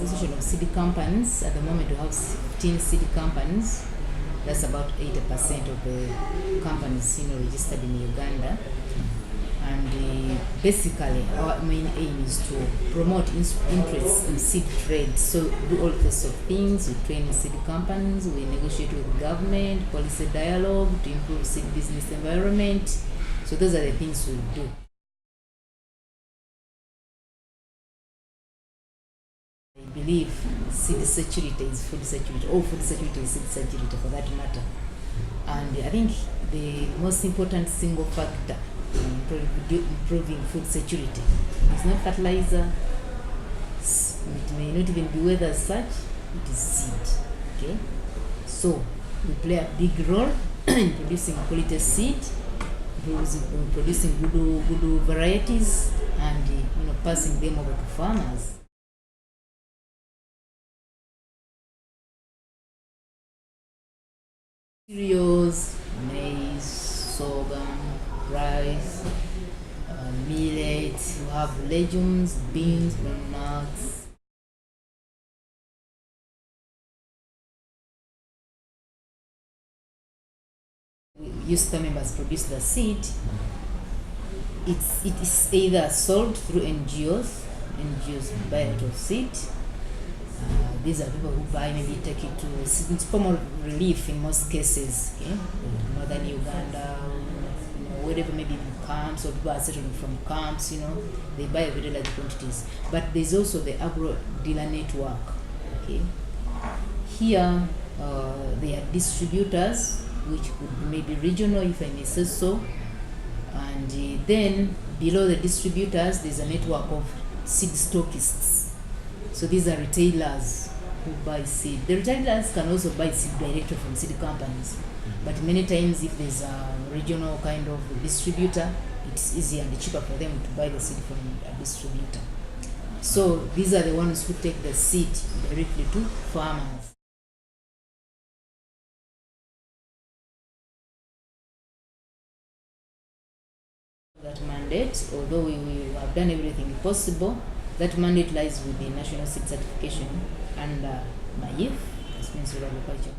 Association of Seed Companies. At the moment, we have 15 seed companies. That's about 80% of the companies, registered in Uganda. And basically, our main aim is to promote interest in seed trade. So do all sorts of things. We train seed companies. We negotiate with government, policy dialogue to improve seed business environment. So those are the things we do. I believe seed security is food security, or food security is seed security for that matter. And I think the most important single factor in improving food security is not fertilizer, it may not even be weather as such, it is seed. Okay? So we play a big role in producing quality seed, producing good varieties, and passing them over to farmers. Cereals, maize, sorghum, rice, millet, you have legumes, beans, nuts. Youth members produce the seed. It is either sold through NGOs. NGOs buy a lot of seed. These are people who buy, maybe take it to it's form of relief in most cases. Okay? Northern Uganda, wherever, maybe in camps, or people are settling from camps, they buy very large quantities. But there's also the agro dealer network. Okay? Here, they are distributors, which could be maybe regional, if I may say so. And then below the distributors, there's a network of seed stockists. So these are retailers who buy seed. The retailers can also buy seed directly from seed companies. But many times, if there's a regional kind of distributor, it's easier and cheaper for them to buy the seed from a distributor. So these are the ones who take the seed directly to farmers. That mandate, although we have done everything possible, that mandate lies with the National Seed Certification and MAIF, that's Ministry of Agriculture.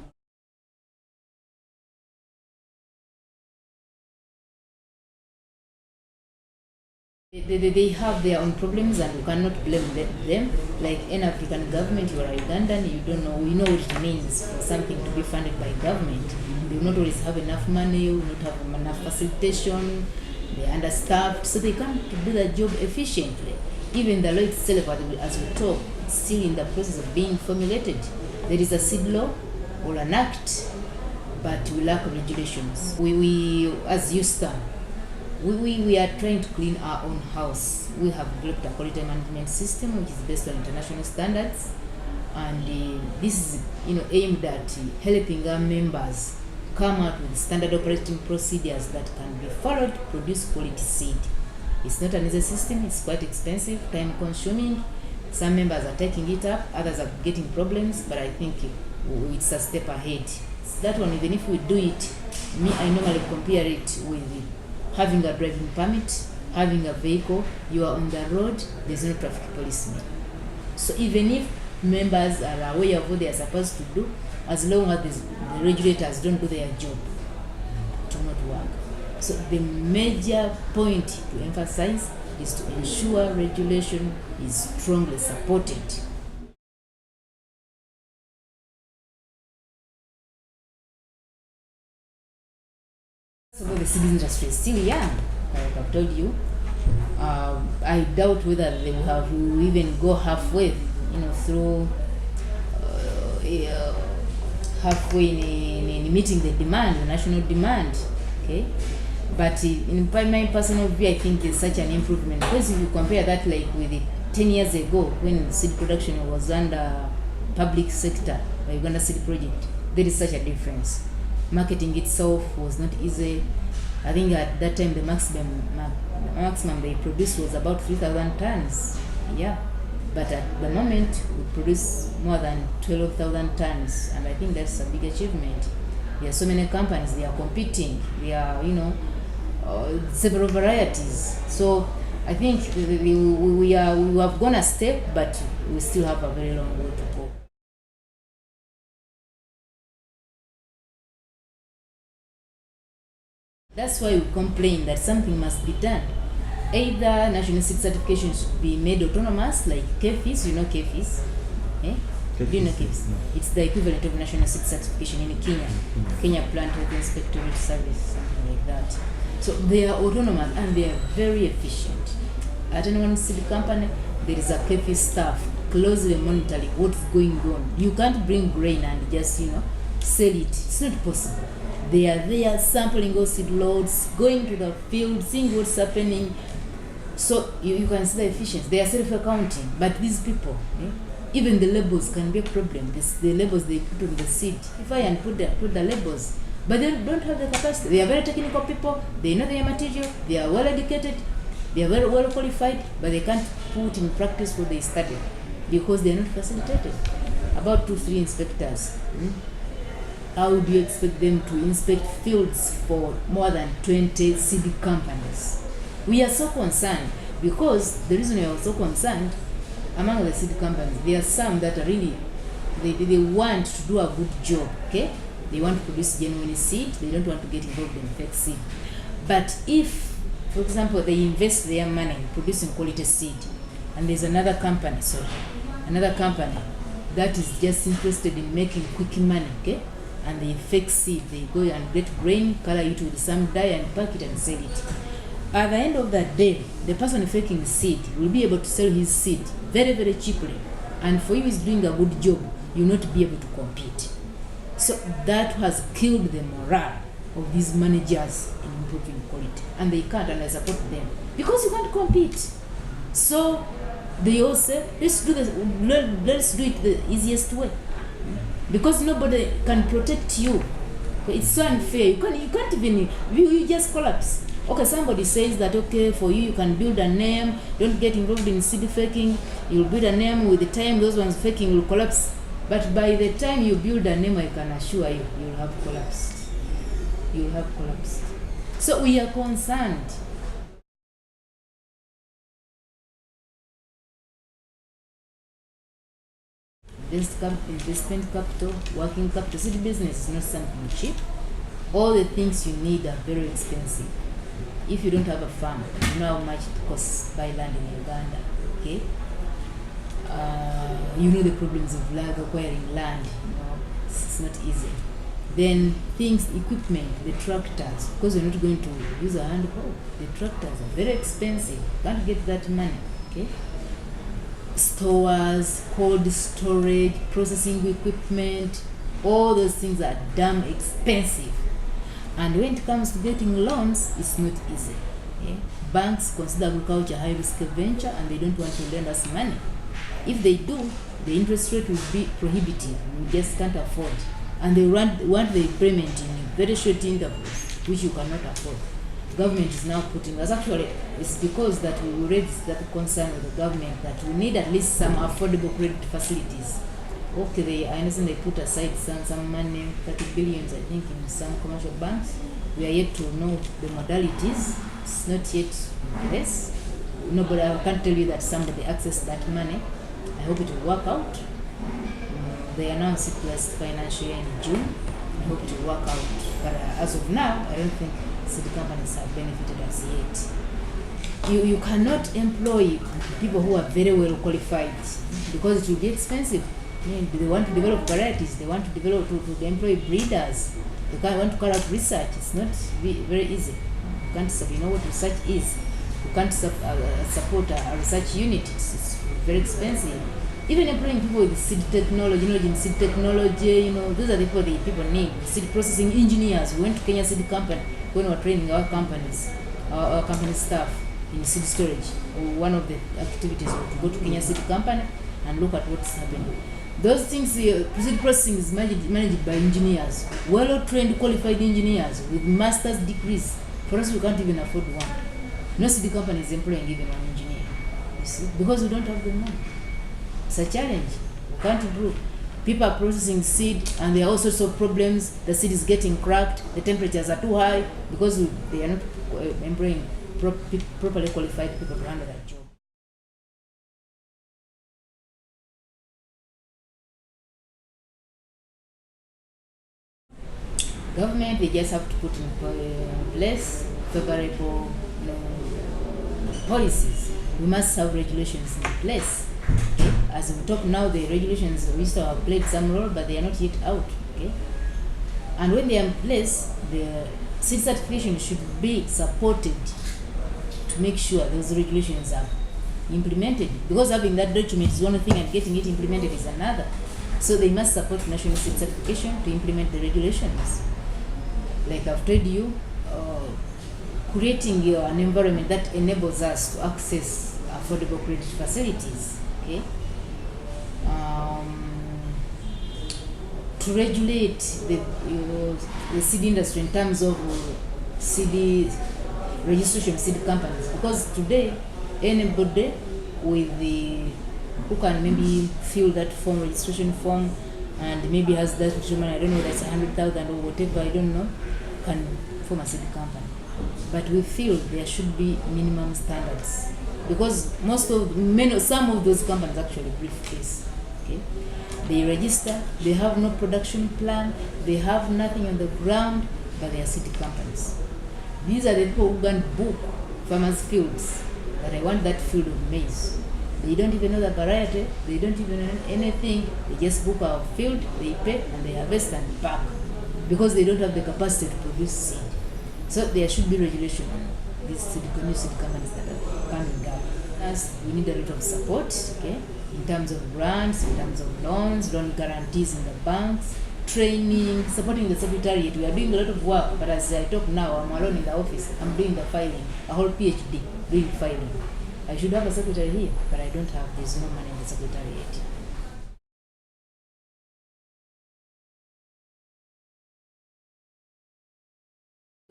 They have their own problems, and we cannot blame them. Like any African government, you are a Ugandan, you don't know, we know what it means for something to be funded by government. They will not always have enough money, will not have enough facilitation, they are understaffed, so they can't do their job efficiently. Even the law itself, as we talk, it's still in the process of being formulated. There is a seed law or an act, but we lack regulations. We as USTA, we are trying to clean our own house. We have developed a quality management system which is based on international standards, and this is aimed at helping our members come out with standard operating procedures that can be followed to produce quality seed. It's not an easy system, it's quite expensive, time consuming. Some members are taking it up, others are getting problems, but I think it's a step ahead. So that one, even if we do it, I normally compare it with having a driving permit, having a vehicle, you are on the road, there's no traffic policeman. So even if members are aware of what they are supposed to do, as long as the regulators don't do their job, it will not work. So the major point to emphasize is to ensure regulation is strongly supported. So the seed industry is still young, like I've told you. I doubt whether they will even go halfway, through halfway in meeting the demand, the national demand. Okay. But in my personal view, I think it's such an improvement, because if you compare that like with 10 years ago, when seed production was under public sector by Uganda Seed Project, there is such a difference. Marketing itself was not easy. I think at that time the maximum they produced was about 3,000 tons. Yeah, but at the moment we produce more than 12,000 tons, and I think that's a big achievement. There are so many companies, they are competing. There are several varieties. So I think we have gone a step, but we still have a very long way to go. That's why we complain that something must be done. Either national seed certification should be made autonomous, like KEFIS, you know KEFIS? Eh? Do you know KEFIS? No. It's the equivalent of national seed certification in Kenya. Kenya Plant Health Inspectorate Service, something like that. So they are autonomous and they are very efficient. At any one seed company, there is a KEFIS staff closely monitoring what's going on. You can't bring grain and just, sell it. It's not possible. They are there sampling those seed loads, going to the field, seeing what's happening. So you can see the efficiency. They are self-accounting, but these people, even the labels can be a problem. The labels they put on the seed, if I and put the labels, but they don't have the capacity. They are very technical people. They know their material. They are well educated. They are very well qualified, but they can't put in practice what they study because they are not facilitated. About 2-3 inspectors. How do you expect them to inspect fields for more than 20 seed companies? We are so concerned because the reason we are so concerned, among the seed companies, there are some that are really, they want to do a good job, okay? They want to produce genuine seed. They don't want to get involved in fake seed. But if, for example, they invest their money in producing quality seed, and there's another company that is just interested in making quick money, okay? And they fake seed, they go and get grain, color it with some dye and pack it and sell it. At the end of that day, the person faking the seed will be able to sell his seed very, very cheaply. And for you who is doing a good job, you'll not be able to compete. So that has killed the morale of these managers in improving quality. And they can't, and I support them. Because you can't compete. So they all say, let's do it the easiest way. Because nobody can protect you. It's so unfair. You can't even, you just collapse. Okay, somebody says that, okay, for you can build a name, don't get involved in seed faking. You'll build a name, with the time those ones faking will collapse. But by the time you build a name, I can assure you, you'll have collapsed. You'll have collapsed. So we are concerned. Investment capital, working capital, seed business is not something cheap. All the things you need are very expensive. If you don't have a farm, you know how much it costs to buy land in Uganda, okay? You know the problems of acquiring land, it's not easy. Then equipment, the tractors, because you're not going to use a hand hoe. The tractors are very expensive. You can't get that money, okay? Stores, cold storage, processing equipment, all those things are damn expensive. And when it comes to getting loans, it's not easy. Okay? Banks consider agriculture a high-risk venture and they don't want to lend us money. If they do, the interest rate will be prohibitive. We just can't afford. And they want the payment in very short intervals, which you cannot afford. The government is now putting us, actually, it's because that we raised that concern with the government that we need at least some affordable credit facilities. Okay, I understand they put aside some money, 30 billion, I think, in some commercial banks. We are yet to know the modalities. It's not yet in place. Nobody, I can't tell you that somebody accessed that money. I hope it will work out. They announced it last financial year in June. I hope it will work out. But as of now, I don't think seed companies have benefited as yet. You cannot employ people who are very well qualified because it will be expensive. They want to develop varieties. They want to develop to employ breeders. They want to carry out research. It's not very easy. You can't, you know what research is. You can't support a research unit. It's very expensive. Even employing people with seed technology, knowledge in seed technology, those are the people need. Seed processing engineers. We went to Kenya Seed Company when we were training our companies, our company staff in seed storage. One of the activities was to go to Kenya Seed Company and look at what's happening. Those things, seed processing is managed by engineers, well-trained, qualified engineers with master's degrees. For us, we can't even afford one. No seed company is employing even one engineer, you see, because we don't have the money. It's a challenge. We can't improve. People are processing seed, and there are all sorts of problems. The seed is getting cracked. The temperatures are too high because they are not employing properly qualified people to handle that job. Government, they just have to put in place favorable policies. We must have regulations in place. Okay? As we talk now, the regulations we used to have played some role, but they are not yet out. Okay? And when they are in place, the seed certification should be supported to make sure those regulations are implemented. Because having that document is one thing and getting it implemented is another. So they must support national seed certification to implement the regulations. Like I've told you, creating an environment that enables us to access affordable credit facilities, okay? To regulate the seed industry in terms of seed registration, seed companies, because today anybody with who can maybe fill that form, registration form, and maybe has that money, I don't know, that's 100,000 or whatever, I don't know, can form a seed company. But we feel there should be minimum standards, because some of those companies actually briefcase. Okay, they register, they have no production plan, they have nothing on the ground, but they are seed companies. These are the people who can book farmers' fields, that I want that field of maize. They don't even know the variety, they don't even know anything, they just book our field, they pay, and they harvest and pack, because they don't have the capacity to produce seed. So there should be regulation on these new seed companies that are coming up. As we need a lot of support, okay, in terms of grants, in terms of loans, loan guarantees in the banks, training, supporting the secretariat. We are doing a lot of work, but as I talk now, I'm alone in the office, I'm doing the filing, a whole PhD doing filing. I should have a secretary here, but I don't have. There's no money in the secretariat.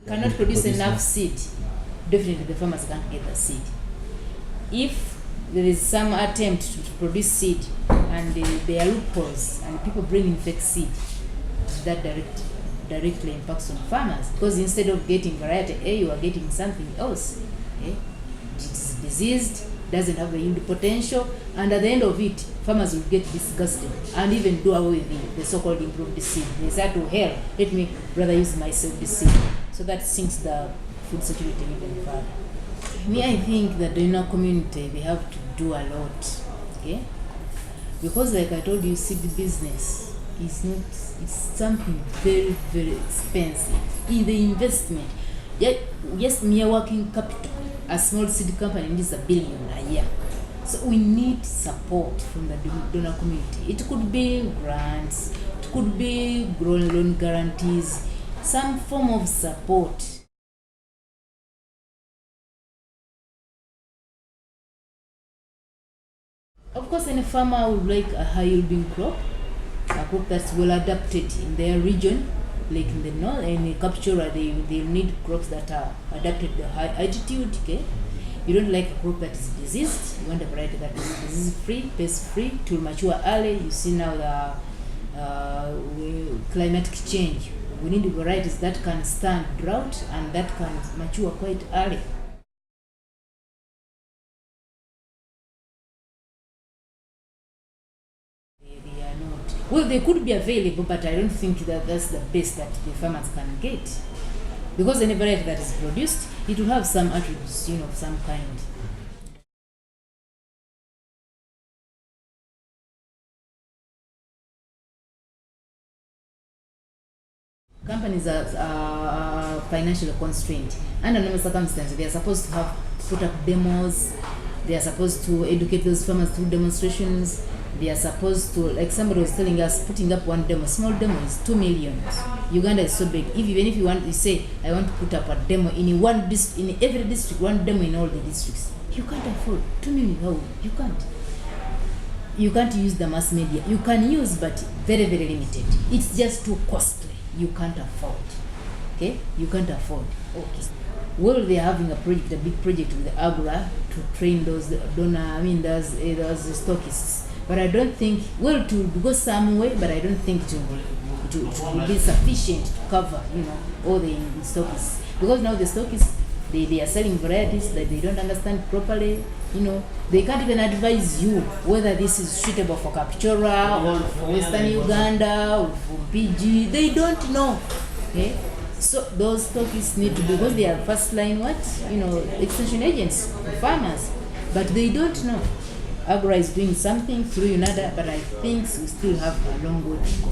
Cannot produce enough seed. Definitely the farmers can't get the seed. If there is some attempt to produce seed and there are loopholes and people bring in fake seed, that directly impacts on farmers, because instead of getting variety A, you are getting something else. Okay? It is diseased, doesn't have the yield potential, and at the end of it, farmers will get disgusted and even do away with the so-called improved seed. They say, to hell, let me rather use my self seed. So that sinks the food security even further. Me, I think that in our community, we have to do a lot, okay? Because like I told you, seed business is not, it's something very, very expensive in the investment. Yes, mere working capital, a small seed company needs $1 billion a year. So we need support from the donor community. It could be grants, it could be loan guarantees, some form of support. Of course, any farmer would like a high-yielding crop, a crop that's well adapted in their region, like in the north. In Captura, they need crops that are adapted to high altitude. Okay, you don't like a crop that is diseased. You want a variety that is disease-free, pest-free, to mature early. You see now the climatic change. We need varieties that can stand drought and that can mature quite early. They are not. Well, they could be available, but I don't think that that's the best that the farmers can get. Because any variety that is produced, it will have some attributes, of some kind. Companies are financially constrained. Under normal circumstances, they are supposed to have put up demos. They are supposed to educate those farmers through demonstrations. They are supposed to, like somebody was telling us, putting up one demo, small demo is 2 million. Uganda is so big. Even if you say, I want to put up a demo in every district, one demo in all the districts, you can't afford 2 million. No, you can't. You can't use the mass media. You can use, but very, very limited. It's just too costly. You can't afford. Okay? You can't afford. Okay. Well, they're having a big project with the Agora to train those stockists. But I don't think, to go some way, but I don't think it will be sufficient to cover, all the stockists. Because now the stockists, They are selling varieties that they don't understand properly. They can't even advise you whether this is suitable for Kapchorwa or for Western Uganda or for PG. They don't know. Okay? So those stockists need to be, because they are first line extension agents for farmers, but they don't know. Agra is doing something through UNADA, but I think we still have a long way to go.